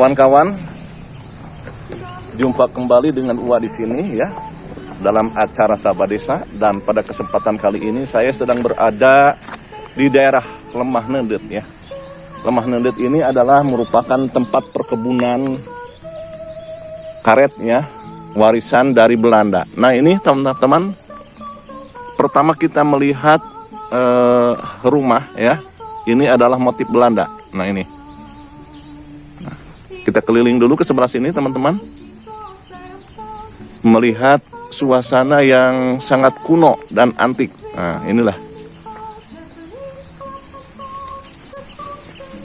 Kawan-kawan, jumpa kembali dengan Uwa di sini ya, dalam acara Sabah Desa. Dan pada kesempatan kali ini saya sedang berada di daerah Lemah Nendet ya. Lemah Nendet ini adalah merupakan tempat perkebunan karet ya, warisan dari Belanda. Nah ini teman-teman, pertama kita melihat rumah ya, ini adalah motif Belanda. Nah ini, kita keliling dulu ke sebelah sini teman-teman, melihat suasana yang sangat kuno dan antik. Nah inilah,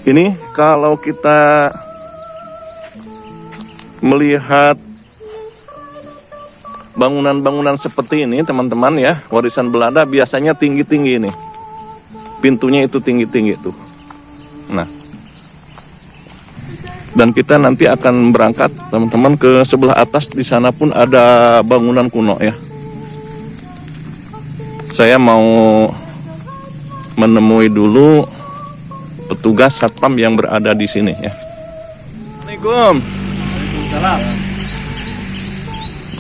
ini kalau kita melihat bangunan-bangunan seperti ini teman-teman ya, warisan Belanda biasanya tinggi-tinggi ini, pintunya itu tinggi-tinggi tuh. Nah, dan kita nanti akan berangkat teman-teman ke sebelah atas, di sana pun ada bangunan kuno ya. Saya mau menemui dulu petugas satpam yang berada di sini ya. Assalamualaikum. Waalaikumsalam.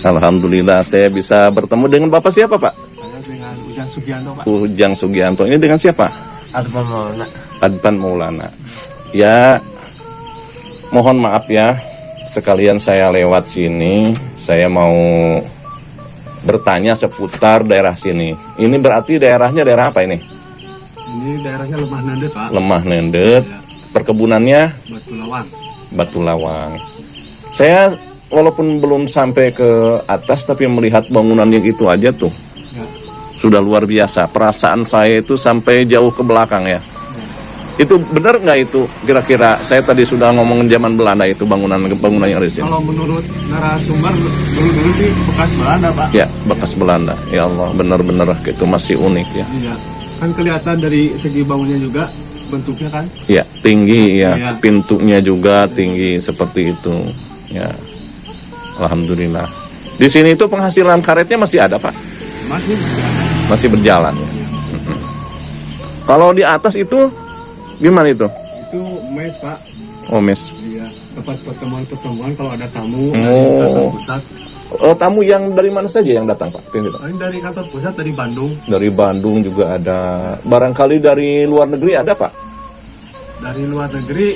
Alhamdulillah saya bisa bertemu dengan Bapak siapa Pak? Saya dengan Ujang Sugianto Pak. Ujang Sugianto. Ini dengan siapa? Advan Maulana. Advan Maulana. Ya, mohon maaf ya, sekalian saya lewat sini, saya mau bertanya seputar daerah sini. Ini berarti daerahnya daerah apa ini? Ini daerahnya Lemah Nendet Pak. Lemah Nendet. Ya. Perkebunannya Batu Lawang. Batu Lawang. Saya walaupun belum sampai ke atas, tapi melihat bangunan yang itu aja tuh Ya. sudah luar biasa. Perasaan saya itu sampai jauh ke belakang ya. Itu benar nggak itu? Kira-kira saya tadi sudah ngomongin zaman Belanda itu, bangunan yang ada di sini. Kalau menurut narasumber dulu sih bekas Belanda Pak. Ya, bekas Belanda. Ya Allah, benar-benar itu masih unik ya. Iya. Kan kelihatan dari segi bangunnya juga bentuknya kan. Ya, tinggi ya. Iya. Pintunya juga tinggi seperti itu. Ya. Alhamdulillah. Di sini itu penghasilan karetnya masih ada, Pak? Masih ada. Masih berjalan ya. Kalau di atas itu gimana itu? Itu mes Pak. Oh, mes. Iya. Tempat pertemuan kalau ada tamu Oh. dari kantor pusat. Tamu yang dari mana saja yang datang, Pak? Ini dari kantor pusat dari Bandung. Dari Bandung juga ada. Barangkali dari luar negeri ada, Pak? Dari luar negeri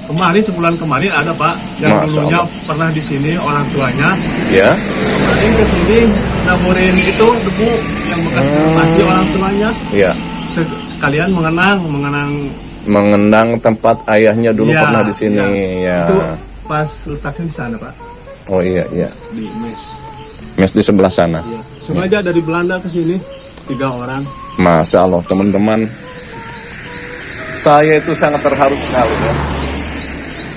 kemarin, sebulan kemarin ada Pak, yang Masya dulunya Allah. pernah di sini orang tuanya. Ya. Kemarin ke sini naburin itu debu yang bekas masih orang tuanya. Ya. Sekalian mengenang Mengenang tempat ayahnya dulu Iya, pernah di sini iya. ya. Itu pas letaknya di sana Pak, Oh iya iya. di mes. Mes di sebelah sana. Iya. Sengaja dari Belanda ke sini 3 orang. Masya Allah teman-teman, saya itu sangat terharu sekali ya.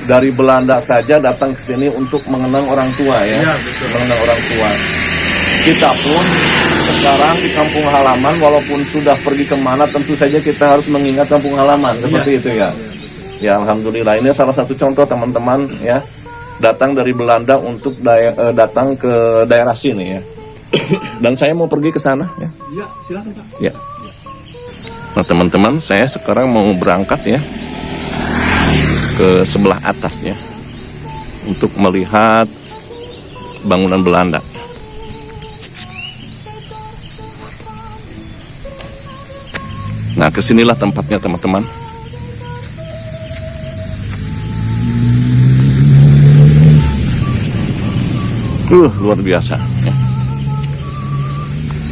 Dari Belanda saja datang ke sini untuk mengenang orang tua ya. Iya, betul. Mengenang orang tua. Kita pun sekarang di kampung halaman, walaupun sudah pergi kemana, tentu saja kita harus mengingat kampung halaman. Seperti itu ya. Ya Alhamdulillah, ini salah satu contoh teman-teman ya. Datang dari Belanda untuk datang ke daerah sini ya. Dan saya mau pergi ke sana ya. Iya, silakan Pak. Ya. Nah teman-teman, saya sekarang mau berangkat ya ke sebelah atasnya untuk melihat bangunan Belanda. Nah kesinilah tempatnya teman-teman. Luar biasa ya.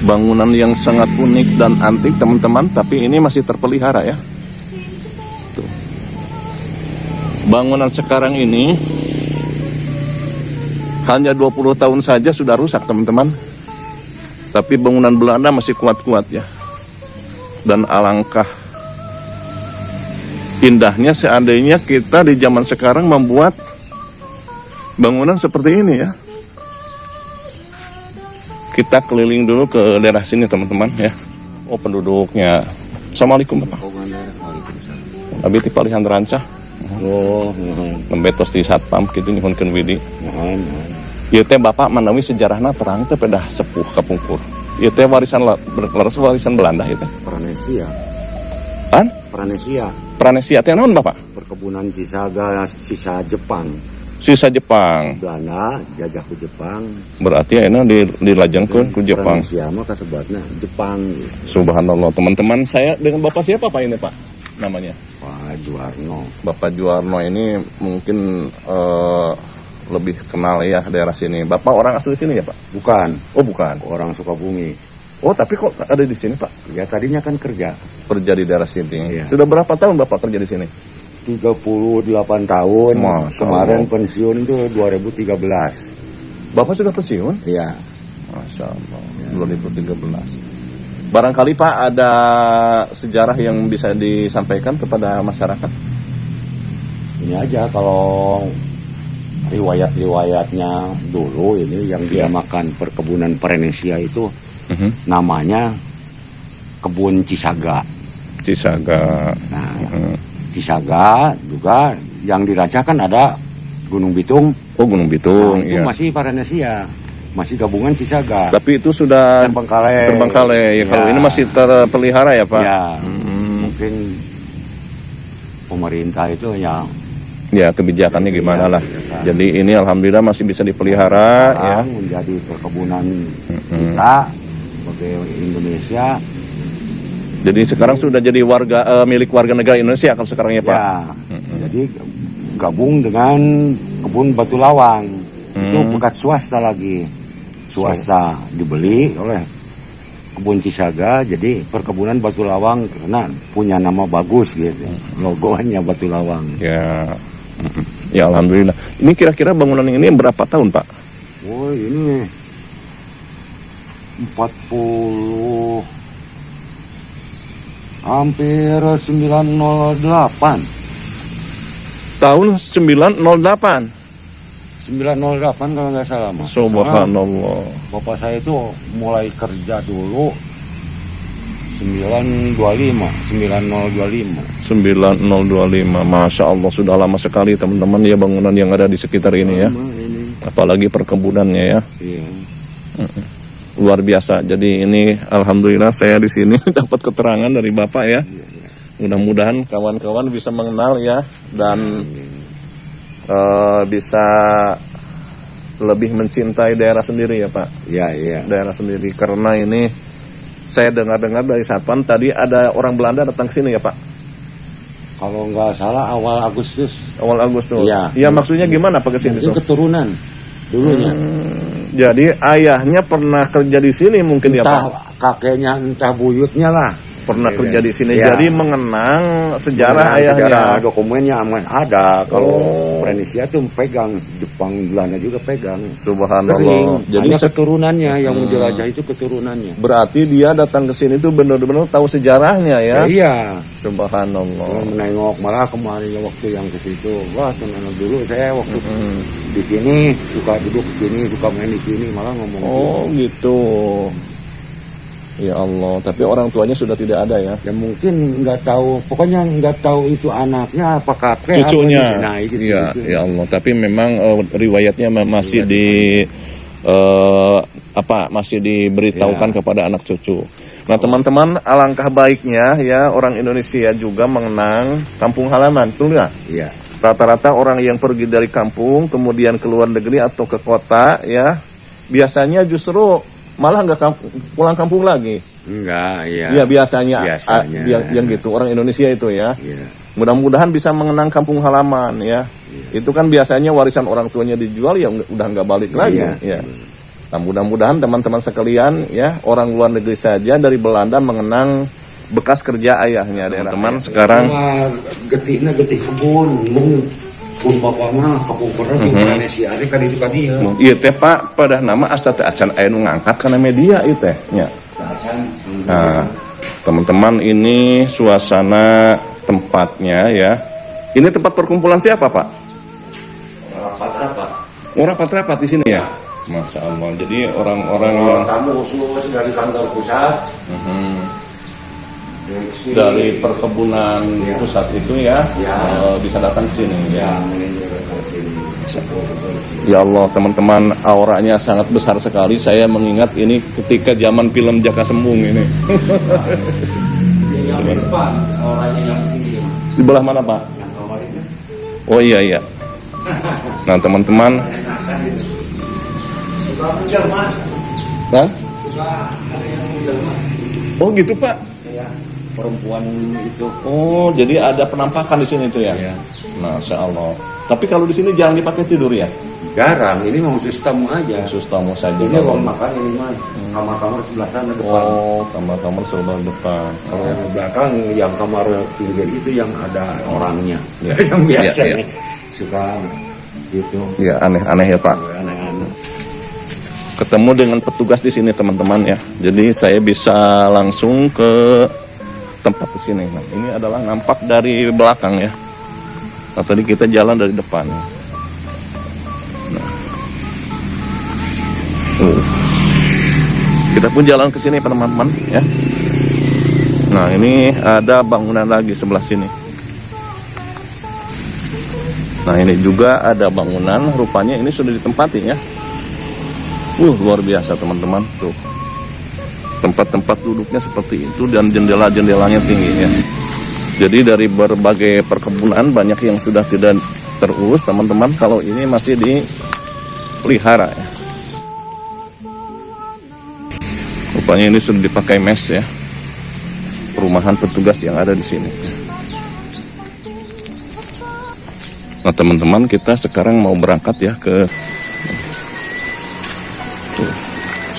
Bangunan yang sangat unik dan antik teman-teman, tapi ini masih terpelihara ya. Tuh. Bangunan sekarang ini hanya 20 tahun saja sudah rusak teman-teman, tapi bangunan Belanda masih kuat-kuat ya. Dan alangkah indahnya seandainya kita di zaman sekarang membuat bangunan seperti ini ya. Kita keliling dulu ke daerah sini teman-teman ya. Oh penduduknya. Assalamualaikum Bapak. Abi ti palihan rancah. Oh, Membetos di satpam gitu nyuhunkeun widi. Ieu teh Bapak manawi sejarahna terang teh pedah sepuh kapungkur. Ieu teh warisan Belanda ieu teh. Pranesia. Pan? Pranesia. Pranesia teh naon Bapak? perkebunan Cisaga sisa Jepang. Sisa Jepang. Belanda jajah ke Jepang. Berarti enak dilajengkeun ku Jepang. Siapa kasebatna Jepang. Subhanallah, teman-teman, saya dengan Bapak siapa Pak ini Pak? Namanya? Pak Juwarno. Bapak Juwarno ini mungkin lebih kenal ya daerah sini. Bapak orang asli sini ya Pak? Bukan. Oh bukan. Orang Sukabumi. Oh tapi kok ada di sini Pak? Ya tadinya kan kerja. Kerja di daerah sini. Iya. Sudah berapa tahun Bapak kerja di sini? 38 tahun. Masya Kemarin Allah. pensiun itu 2013. Bapak sudah pensiun? Iya. Masya Allah, 2013. Barangkali Pak ada sejarah yang bisa disampaikan kepada masyarakat? Ini aja kalau riwayat-riwayatnya dulu ini yang dinamakan perkebunan Perenesia itu namanya kebun Cisaga. Cisaga. Nah, Cisaga juga yang dirasakan ada Gunung Bitung. Oh Gunung Nah, Bitung, itu iya. masih Perenesia, masih gabungan Cisaga. Tapi itu sudah Terbengkalai. terbengkalai. Ya, kalau Ya. ini masih terpelihara ya Pak? Ya, mungkin pemerintah itu ya Ya kebijakannya gimana lah. kebijakan. Jadi ini alhamdulillah masih bisa dipelihara ya. menjadi perkebunan kita sebagai Indonesia. Jadi sekarang sudah jadi milik warga negara Indonesia kalau sekarang ya Pak. Ya, jadi gabung dengan kebun Batu Lawang. Itu bekas swasta lagi. Swasta dibeli oleh kebun Cisaga, jadi perkebunan Batu Lawang karena punya nama bagus gitu. Logonya Batu Lawang. Ya. Ya alhamdulillah. Ini kira-kira bangunan ini berapa tahun Pak? Oh, ini 40 hampir 908. Tahun 908. 908 kalau nggak salah mas. Subhanallah. Bapak saya itu mulai kerja dulu 925. 9025. Masya Allah sudah lama sekali teman-teman ya bangunan yang ada di sekitar ini ya. Ini. Apalagi perkebunannya ya. Iya. Luar biasa. Jadi ini alhamdulillah saya di sini dapat keterangan dari Bapak ya. Mudah-mudahan kawan-kawan bisa mengenal ya dan bisa lebih mencintai daerah sendiri ya Pak. Iya, iya. Daerah sendiri karena ini saya dengar-dengar dari Satpam tadi ada orang Belanda datang ke sini ya Pak. Kalau nggak salah awal Agustus. Awal Agustus. Iya. Ya maksudnya gimana Pak ke sini Itu tuh? keturunan dulunya. Jadi ayahnya pernah kerja di sini mungkin ya Entah Pak. kakeknya, entah buyutnya lah. Pernah kerja di sini. Ya. Jadi mengenang sejarah ayahnya. Sejarah dokumennya aman ada. Kalau Oh. Perenesia tuh pegang, Jepang Belanda juga pegang. Subhanallah. Sering. Jadi Hanya keturunannya yang menjelajah itu keturunannya. berarti dia datang ke sini tuh benar-benar tahu sejarahnya ya. Iya. Subhanallah. Kalau menengok malah kemarin waktu yang ke situ. Wah, teman dulu saya waktu di sini suka duduk di sini, suka main di sini, malah ngomong. Oh gitu. Ya Allah, tapi orang tuanya sudah tidak ada ya. Ya mungkin nggak tahu, pokoknya nggak tahu itu anaknya apa kakek Cucunya. apa, nah, gitu, Iya, gitu. ya Allah. Tapi memang riwayatnya masih masih diberitahukan kepada anak cucu. Nah, teman-teman, alangkah baiknya ya orang Indonesia juga mengenang kampung halaman, betul nggak? Iya. Rata-rata orang yang pergi dari kampung kemudian ke luar negeri atau ke kota ya, biasanya justru malah nggak pulang kampung lagi. Enggak, iya. Iya biasanya, Biasanya. yang gitu orang Indonesia itu ya. Iya. Mudah-mudahan bisa mengenang kampung halaman ya. Itu kan biasanya warisan orang tuanya dijual ya udah nggak balik lagi. Iya. Ya. Nah mudah-mudahan teman-teman sekalian ya orang luar negeri saja dari Belanda mengenang bekas kerja ayahnya. Teman-teman sekarang Getina getih kebun, pun bapak mah kapung pernah di Indonesia ada kan itu kan dia. iya teh Pak pada nama asa teh acan aya nu ngangkat kana media ieu teh nya. Nah, teman-teman ini suasana tempatnya ya. Ini tempat perkumpulan siapa Pak? Rapat-rapat. Oh, rapat-rapat di sini ya. Masya Allah. Jadi orang-orang yang Tamu khusus dari kantor pusat. dari perkebunan pusat itu ya, bisa datang ke sini ya. Ya Allah teman-teman, auranya sangat besar sekali. Saya mengingat ini ketika zaman film Jaka Sembung ini. Yang di depan orangnya yang tinggi. Di belah mana Pak? Yang kamar itu. Oh iya iya. Nah teman-teman. Nah? Oh gitu Pak. Perempuan itu. Oh jadi ada penampakan di sini tuh ya? Ya. Masya Allah. Tapi kalau di sini jangan dipakai tidur ya? Jarang, ini mau sistem aja. Khusus tamu saja. Ini ruang makan ini mas. Kamar-kamar sebelah sana depan. Oh kamar-kamar sebelah depan. Kalau yang belakang, yang kamar pinggir itu yang ada orangnya. Ya. Yang biasanya Ya, suka gitu. Ya aneh-aneh ya Pak. Aneh-aneh. Ketemu dengan petugas di sini teman-teman ya. Jadi saya bisa langsung ke tempat di sini. Nah, ini adalah nampak dari belakang ya. Nah, tadi kita jalan dari depan. Nah. Kita pun jalan ke sini teman-teman ya. Nah, ini ada bangunan lagi sebelah sini. Nah, ini juga ada bangunan, rupanya ini sudah ditempati ya. Luar biasa teman-teman tuh. Tempat-tempat duduknya seperti itu dan jendela-jendelanya tinggi ya. Jadi dari berbagai perkebunan banyak yang sudah tidak terurus teman-teman, kalau ini masih dipelihara ya. Rupanya ini sudah dipakai mes ya. Perumahan petugas yang ada di sini. Nah teman-teman, kita sekarang mau berangkat ya ke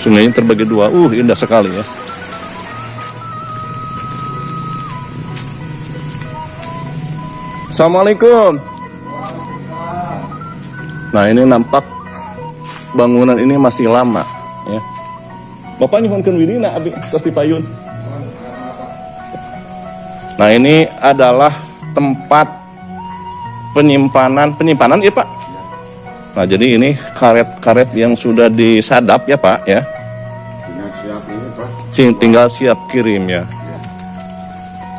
sungainya terbagi dua. Indah sekali ya. Assalamualaikum. Nah ini nampak bangunan ini masih lama ya. Bapak nyuhunkeun wirina abi tos dipayun. Nah ini adalah tempat penyimpanan ya Pak. Nah jadi ini karet-karet yang sudah disadap ya Pak ya. Tinggal siap kirim ya.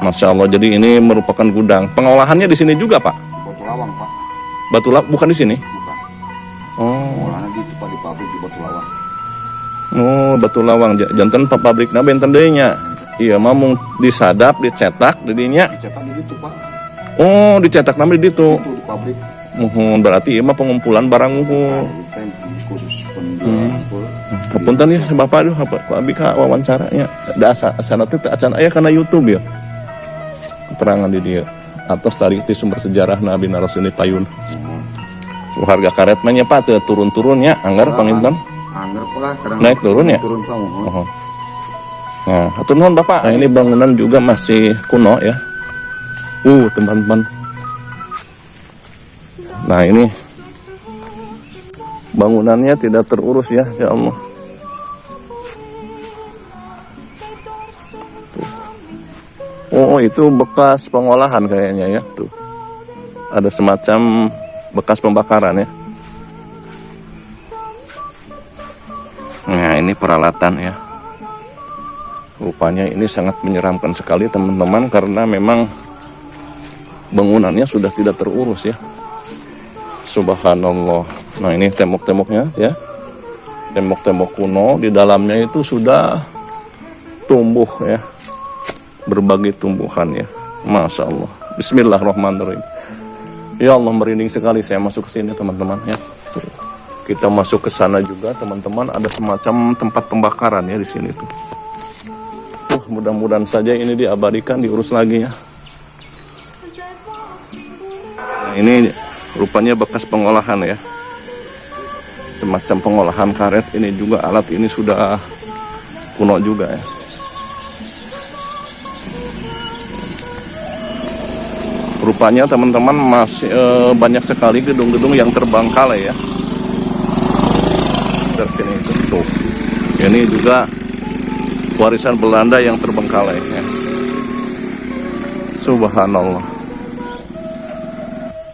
Masya Allah, jadi ini merupakan gudang. Pengolahannya di sini juga Pak? Batu Lawang Pak. Batu Lawang bukan di sini? Bukan. Oh. Pengolahan gitu Pak, di pabrik di Batu Lawang. Oh, Batu Lawang. Jantan pabrikna benten deui nya. Iya, mah mung disadap, dicetak di dinya. Dicetak di situ Pak. Oh, dicetak namanya di ditu. Itu di pabrik. Berarti ieu mah pengumpulan barang unggul. Khusus penjualan. Hapunten ya Bapak, aduh apa ku abi ka wawancaranya. Da asana teh acan aya kana YouTube ya. Keterangan di dia atas dari sumber sejarah Nabi Naros ini payun. Harga karet mah nya Pak teu turun-turunnya anggar panginten. Anggar pula kadang Naik turun ya? Turun Pak. Oh. Nah, hatur nuhun Bapak. Nah, ini bangunan juga masih kuno ya. Teman-teman. Nah, ini bangunannya tidak terurus ya, ya Allah. Tuh. Oh, itu bekas pengolahan kayaknya ya, tuh. Ada semacam bekas pembakaran ya. Nah, ini peralatan ya. Rupanya ini sangat menyeramkan sekali teman-teman karena memang bangunannya sudah tidak terurus ya. Subhanallah. Nah ini tembok-temboknya ya. Tembok-tembok kuno, di dalamnya itu sudah tumbuh ya. Berbagai tumbuhan ya. Masya Allah. Bismillahirrahmanirrahim. Ya Allah, merinding sekali saya masuk ke sini teman-teman ya. Kita masuk ke sana juga teman-teman, ada semacam tempat pembakaran ya di sini tuh. Mudah-mudahan saja ini diabadikan, diurus lagi ya. Nah, ini rupanya bekas pengolahan ya. Semacam pengolahan karet, ini juga alat ini sudah kuno juga ya. Rupanya teman-teman masih banyak sekali gedung-gedung yang terbengkalai ya. Dari sini tuh. Ini juga warisan Belanda yang terbengkalai ya. Subhanallah.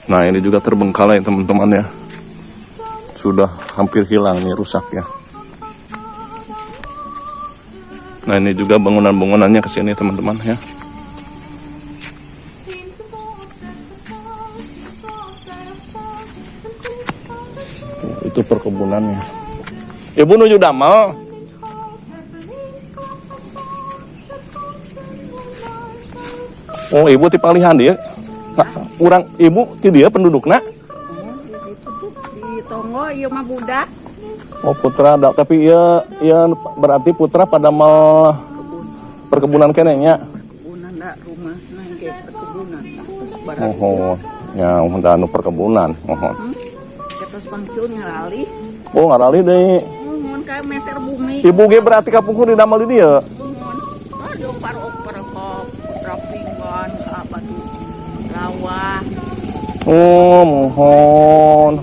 Nah ini juga terbengkalai teman-teman ya. Sudah hampir hilang nih, rusak ya. Nah ini juga bangunan-bangunannya ke sini teman-teman ya. Itu perkebunannya. Ibu nuju damel. Oh ibu ti palihan dia. urang ibu ti dia pendudukna? Di Tonggo ieu mah budak Oh putra, tapi iya berarti putra pada mau perkebunan kenenya. perkebunan da rumah nah ge perkebunan barang Oh, ya udah anu perkebunan. Oh, terus pensiun ngarali oh ngarali deui. mun ka meser bumi Ibu ge berarti kapungkur di damel di dieu. aduh par-par kop rapingan apa tuh lawah Oh, mohon.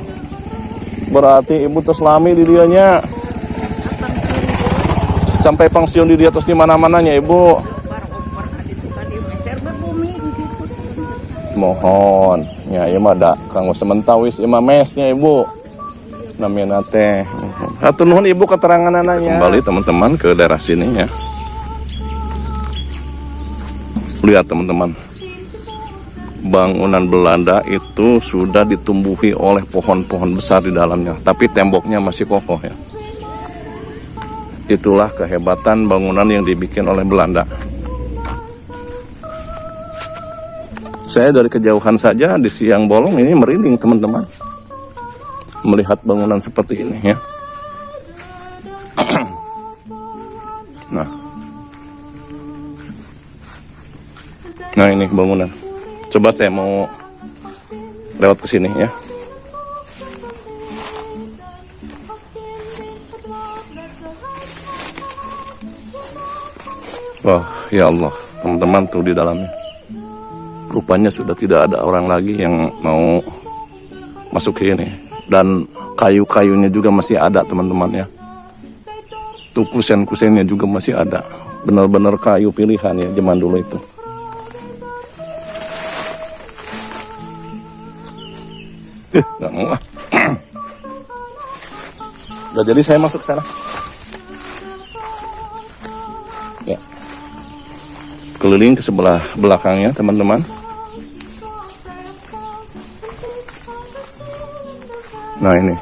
Berarti ibu terus lami di dianya. Sampai pensiun di dia terus di mana-mananya ibu. par-par itu tadi meser berbumi gitu Mohon. Ya, ieu mah da kanggo sementawis ieu mah mesnya ibu. Namanya teh. Hatur nuhun ibu keterangan ananya. Kembali teman-teman ke daerah sini ya. Lihat teman-teman. Bangunan Belanda itu sudah ditumbuhi oleh pohon-pohon besar di dalamnya, tapi temboknya masih kokoh ya. Itulah kehebatan bangunan yang dibikin oleh Belanda. Saya dari kejauhan saja di siang bolong ini merinding teman-teman. Melihat bangunan seperti ini ya. Nah ini bangunan. Coba saya mau lewat ke sini ya. Wah, ya Allah, teman-teman tuh di dalamnya. Rupanya sudah tidak ada orang lagi yang mau masuk ke ini. Dan kayu-kayunya juga masih ada teman-teman ya. Tuh kusen-kusennya juga masih ada. Benar-benar kayu pilihan ya zaman dulu itu. Nggak mau ah. Udah jadi saya masuk ke sana. Ya. Keliling ke sebelah belakangnya teman-teman. Nah ini,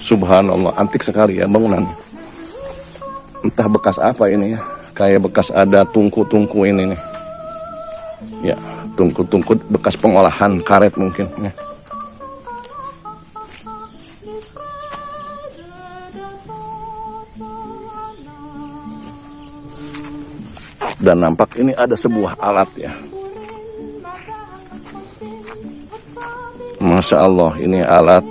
subhanallah, antik sekali ya bangunannya. Entah bekas apa ini ya, kayak bekas ada tungku-tungku ini nih. Ya, tungku-tungku bekas pengolahan karet mungkin ya. Dan nampak ini ada sebuah alat ya. Masya Allah, ini alat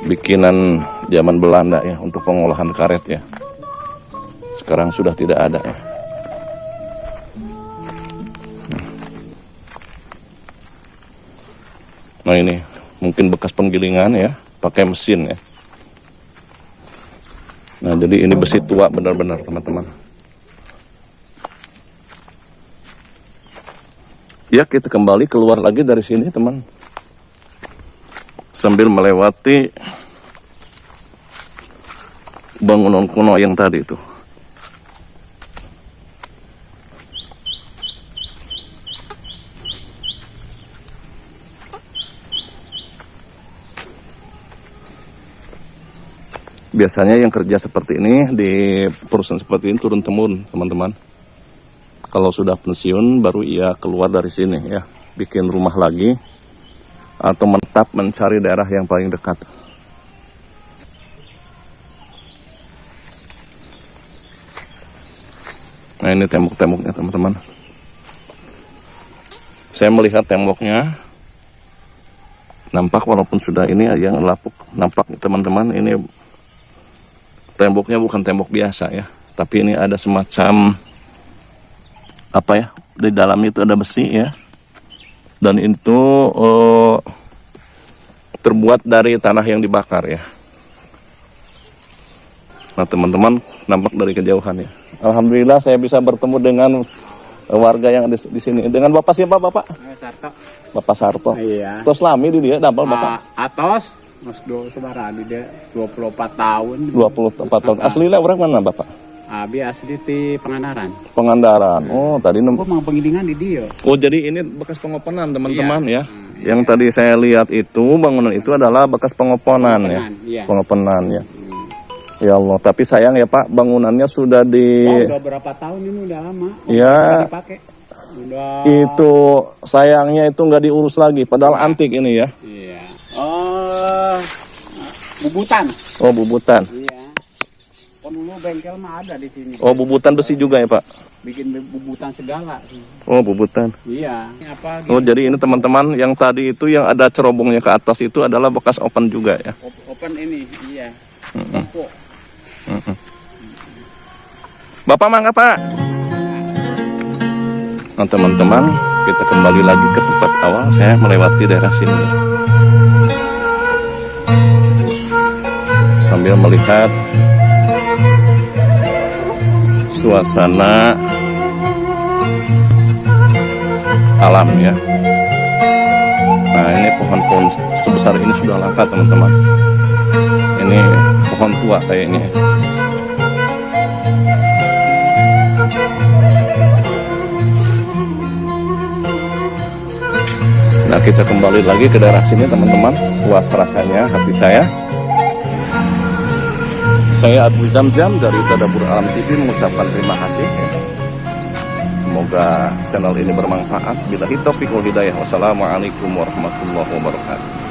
bikinan zaman Belanda ya untuk pengolahan karet ya. Sekarang sudah tidak ada ya. Nah ini mungkin bekas penggilingan ya, pakai mesin ya. Nah jadi ini besi tua benar-benar teman-teman. Ya kita kembali keluar lagi dari sini teman. Sambil melewati bangunan kuno yang tadi itu. Biasanya yang kerja seperti ini di perusahaan seperti ini turun-temurun teman-teman. Kalau sudah pensiun baru ia keluar dari sini ya, bikin rumah lagi atau menetap mencari daerah yang paling dekat. Nah ini tembok-temboknya teman-teman. Saya melihat temboknya nampak walaupun sudah ini yang lapuk, nampak teman-teman ini temboknya bukan tembok biasa ya, tapi ini ada semacam apa ya, di dalam itu ada besi ya, dan itu terbuat dari tanah yang dibakar ya. Nah teman-teman nampak dari kejauhan ya. Alhamdulillah saya bisa bertemu dengan warga yang ada di sini. Dengan bapak siapa bapak? Sarto. Bapak Sarto. Iya. Terus lami di dia dampal bapak. Atos Mas Do sebarang dia 24 tahun. 24 tahun. Aslinya orang mana bapak? Abi asli di Pangandaran. Pangandaran. Oh, tadi Aku mau pengilingan di dia. Oh, jadi ini bekas pengoponan teman-teman ya. Yang tadi saya lihat itu bangunan itu adalah bekas pengoponan ya. Iya. Pengoponan ya. Ya Allah, tapi sayang ya Pak, bangunannya sudah di udah berapa tahun ini udah lama. Ya. Dipakai. Itu sayangnya itu nggak diurus lagi, padahal antik ini ya. Iya. Oh, bubutan. Oh, bubutan. Iya. Oh, dulu bengkel mah ada di sini. Oh, bubutan besi juga ya, Pak? Bikin bubutan segala. Oh, bubutan. Iya. Apa? Oh, jadi ini teman-teman yang tadi itu yang ada cerobongnya ke atas itu adalah bekas open juga ya. Open ini, iya. Toko. Bapak mangga, Pak. Nah, teman-teman, kita kembali lagi ke tempat awal. Saya melewati daerah sini sambil melihat suasana alam ya. Nah, ini pohon-pohon sebesar ini sudah langka, teman-teman. Ini pohon tua kayaknya. Nah, kita kembali lagi ke daerah sini, teman-teman. Puas rasanya hati saya. Saya Abu Zamzam dari Tadabbur Alam TV mengucapkan terima kasih ya. Semoga channel ini bermanfaat. Billahi taufiq wal hidayah. Wassalamualaikum warahmatullahi wabarakatuh.